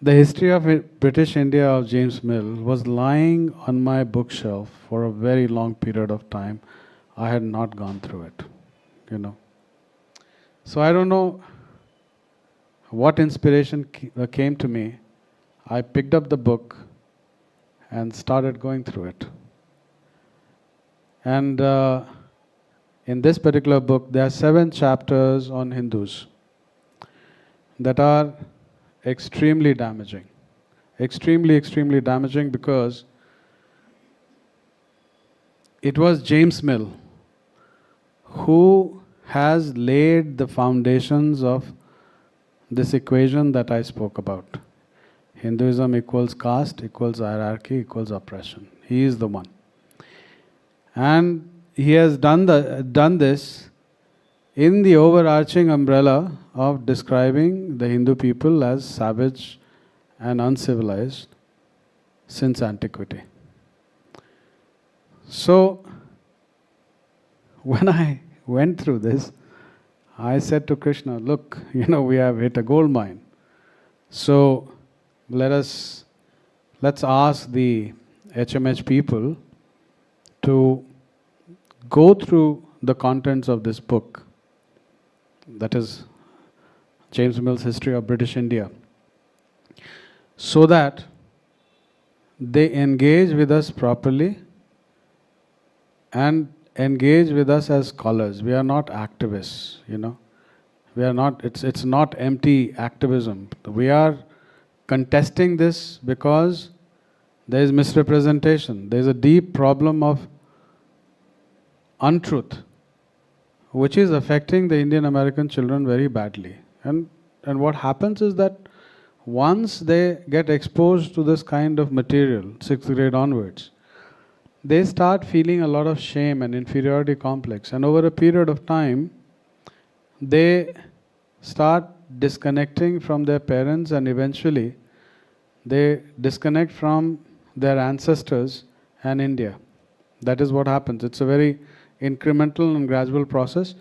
The History of British India of James Mill was lying on my bookshelf for a very long period of time. I had not gone through it, you know. So I don't know what inspiration came to me. I picked up the book and started going through it. And in this particular book, there are 7 chapters on Hindus that are extremely damaging. Extremely damaging, because it was James Mill who has laid the foundations of this equation that I spoke about. Hinduism equals caste, equals hierarchy, equals oppression. He is the one. And he has done this in the overarching umbrella of describing the Hindu people as savage and uncivilized since antiquity. So, when I went through this, I said to Krishna, look, we have hit a gold mine. So, let's ask the HMH people to go through the contents of this book, that is James Mill's History of British India, so that they engage with us properly and engage with us as scholars. We are not activists, We are not, it's not empty activism. We are contesting this because there is misrepresentation. There is a deep problem of untruth, which is affecting the Indian American children very badly. And what happens is that once they get exposed to this kind of material, 6th grade onwards, they start feeling a lot of shame and inferiority complex. And over a period of time, they start disconnecting from their parents, and eventually they disconnect from their ancestors and India. That is what happens. It's a very incremental and gradual process.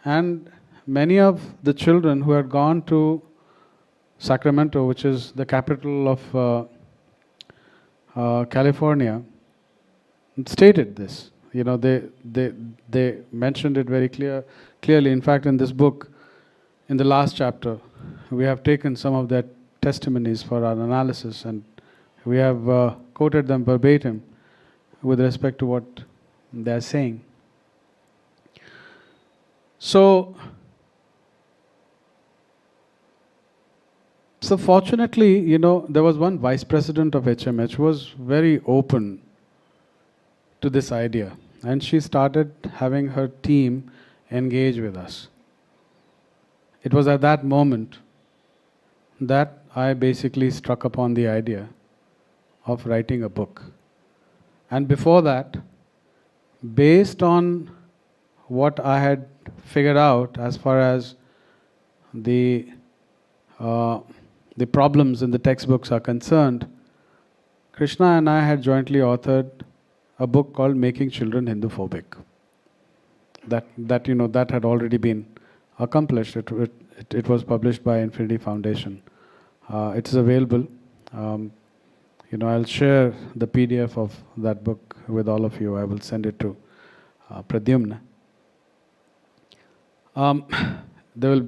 And many of the children who had gone to Sacramento, which is the capital of California, stated this. They mentioned it very clearly. In fact, in this book, in the last chapter, we have taken some of their testimonies for our analysis, and we have quoted them verbatim with respect to what they are saying. So fortunately, there was one vice president of HMH who was very open to this idea, and she started having her team engage with us. It was at that moment that I basically struck upon the idea of writing a book. And before that, based on what I had figured out as far as the problems in the textbooks are concerned, Krishna and I had jointly authored a book called Making Children Hindu-phobic. That had already been accomplished. It was published by Infinity Foundation. It is available. I'll share the PDF of that book with all of you. I will send it to Pradyumna.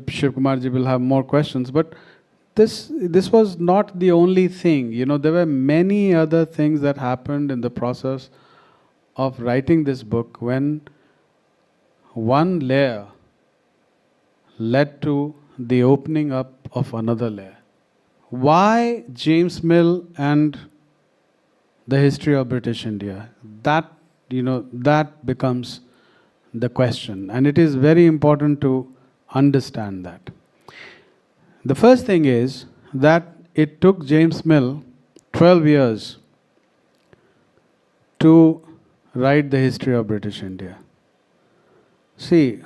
Shiv Kumarji will have more questions, but this was not the only thing. There were many other things that happened in the process of writing this book, when one layer led to the opening up of another layer. Why James Mill and the history of British India? That becomes the question, and it is very important to understand that. The first thing is that it took James Mill 12 years to write the history of British India. See,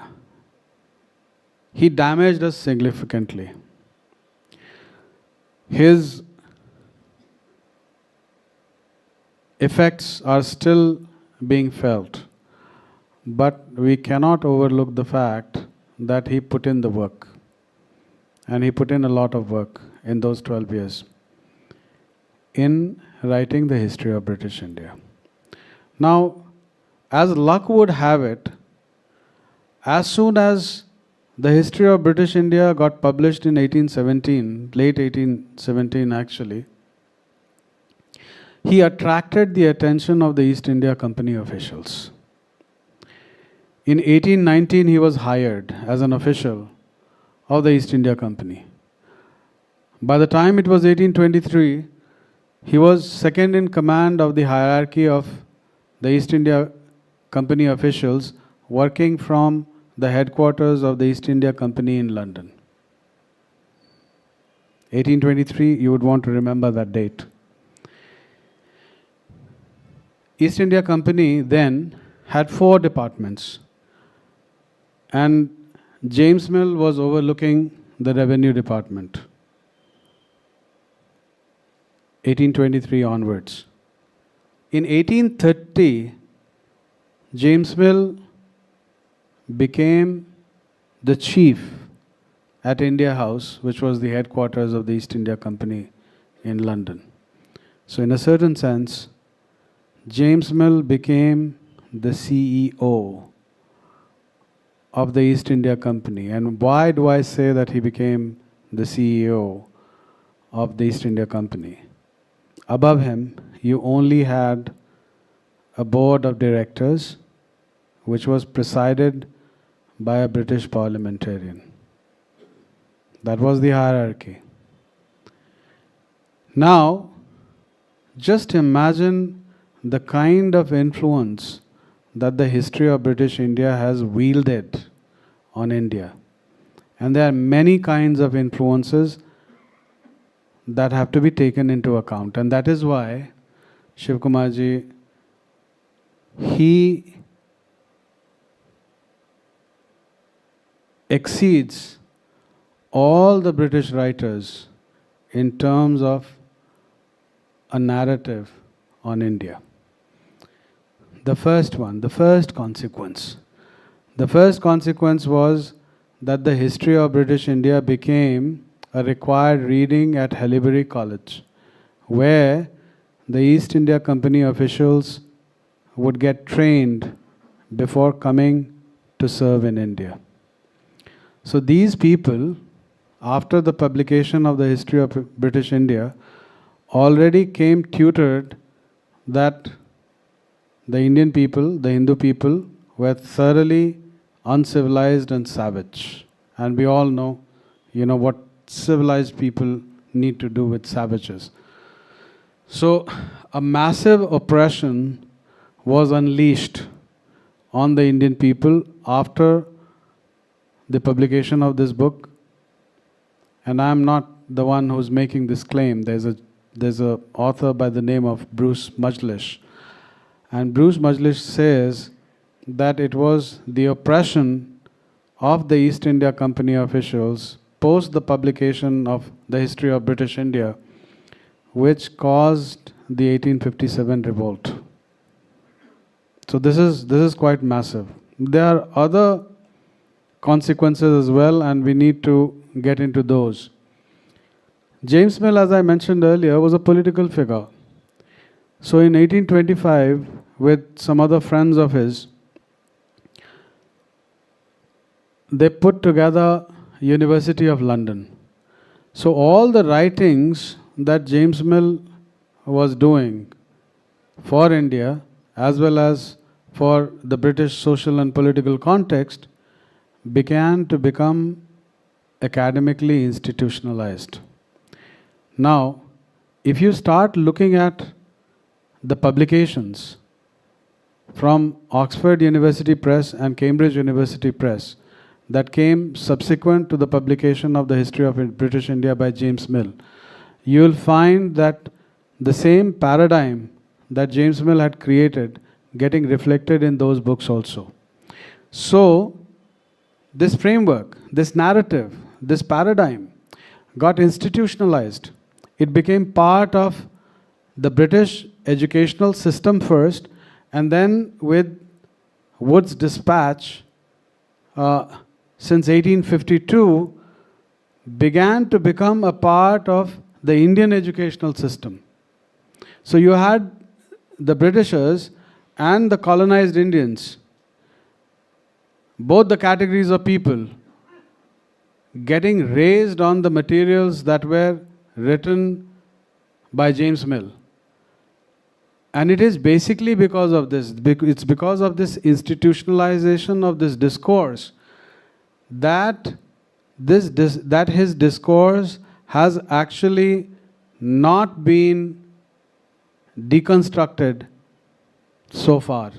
he damaged us significantly. His effects are still being felt, but we cannot overlook the fact that he put in the work. And he put in a lot of work in those 12 years. in writing the history of British India. Now, as luck would have it, as soon as the history of British India got published in 1817, late 1817 actually, he attracted the attention of the East India Company officials. In 1819, he was hired as an official of the East India Company. By the time it was 1823, he was second in command of the hierarchy of the East India Company officials working from the headquarters of the East India Company in London. 1823, you would want to remember that date. East India Company then had 4 departments, and James Mill was overlooking the revenue department. 1823 onwards. In 1830, James Mill became the chief at India House, which was the headquarters of the East India Company in London. So in a certain sense, James Mill became the CEO of the East India Company. And why do I say that he became the CEO of the East India Company? Above him, you only had a board of directors, which was presided by a British parliamentarian. That was the hierarchy. Now, just imagine the kind of influence that the history of British India has wielded on India. And there are many kinds of influences that have to be taken into account. And that is why Shiv Kumarji, he exceeds all the British writers in terms of a narrative on India. The first consequence. The first consequence was that the history of British India became a required reading at Haileybury College, where the East India Company officials would get trained before coming to serve in India. So these people, after the publication of the history of British India, already came tutored that the Indian people, the Hindu people, were thoroughly uncivilized and savage. And we all know, what civilized people need to do with savages. So a massive oppression was unleashed on the Indian people after the publication of this book. And I'm not the one who's making this claim. There's a author by the name of Bruce Mudlish. And Bruce Mudlish says that it was the oppression of the East India Company officials post the publication of the history of British India, which caused the 1857 revolt. So this is quite massive. There are other consequences as well, and we need to get into those. James Mill, as I mentioned earlier, was a political figure. So in 1825, with some other friends of his, they put together University of London. So all the writings that James Mill was doing for India, as well as for the British social and political context, began to become academically institutionalized. Now, if you start looking at the publications from Oxford University Press and Cambridge University Press that came subsequent to the publication of the history of British India by James Mill, you will find that the same paradigm that James Mill had created getting reflected in those books also. So, this framework, this narrative, this paradigm got institutionalized. It became part of the British educational system first, and then with Wood's dispatch, since 1852, began to become a part of the Indian educational system. So you had the Britishers and the colonized Indians, both the categories of people, getting raised on the materials that were written by James Mill. And it is basically because of this. It's because of this institutionalization of this discourse that his discourse has actually not been deconstructed so far.